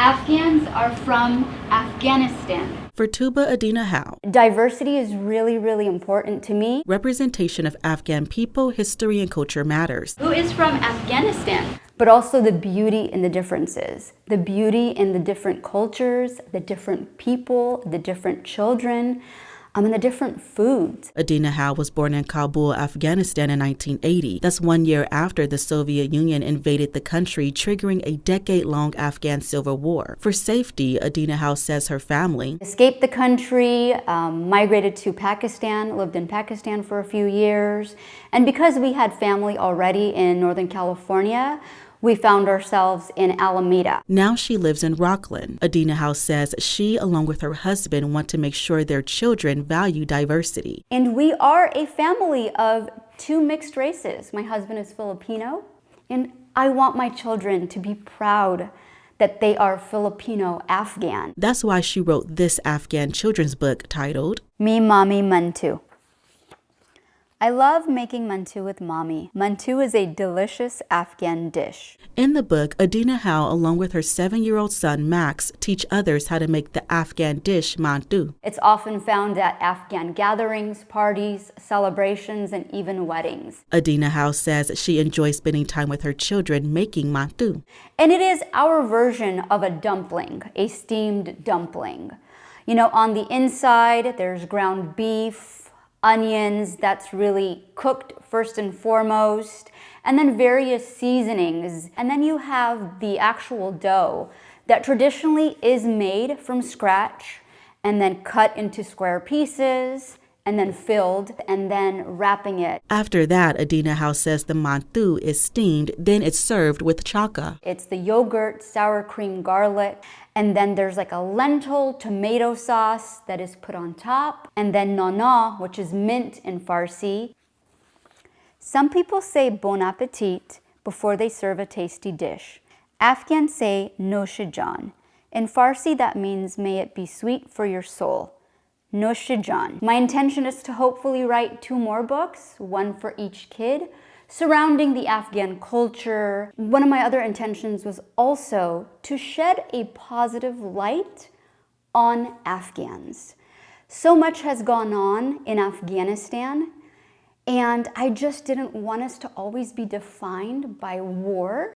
Afghans are from Afghanistan. For Tuba Adina Howe, diversity is really, really important to me. Representation of Afghan people, history, and culture matters. Who is from Afghanistan? But also the beauty in the differences, the beauty in the different cultures, the different people, the different children, and the different foods. Adina Howe was born in Kabul, Afghanistan in 1980. That's 1 year after the Soviet Union invaded the country, triggering a decade-long Afghan civil war. For safety, Adina Howe says her family escaped the country, migrated to Pakistan, lived in Pakistan for a few years. And because we had family already in Northern California, we found ourselves in Alameda. Now she lives in Rockland. Adina Howe says she, along with her husband, want to make sure their children value diversity. And we are a family of 2 mixed races. My husband is Filipino, and I want my children to be proud that they are Filipino Afghan. That's why she wrote this Afghan children's book titled Me Mommy Mantu. I love making mantu with mommy. Mantu is a delicious Afghan dish. In the book, Adina Howe, along with her 7-year-old son Max, teach others how to make the Afghan dish mantu. It's often found at Afghan gatherings, parties, celebrations, and even weddings. Adina Howe says she enjoys spending time with her children making mantu. And it is our version of a dumpling, a steamed dumpling. You know, on the inside, there's ground beef, onions that's really cooked first and foremost, and then various seasonings. And then you have the actual dough that traditionally is made from scratch and then cut into square pieces and then filled and then wrapping it. After that, Adina Howe says the mantu is steamed, then it's served with chaka. It's the yogurt, sour cream, garlic, and then there's like a lentil tomato sauce that is put on top, and then nana, which is mint in Farsi. Some people say bon appetit before they serve a tasty dish. Afghans say Noshe jaan. In Farsi, that means may it be sweet for your soul. Noshe jaan. My intention is to hopefully write 2 more books, 1 for each kid, surrounding the Afghan culture. One of my other intentions was also to shed a positive light on Afghans. So much has gone on in Afghanistan, and I just didn't want us to always be defined by war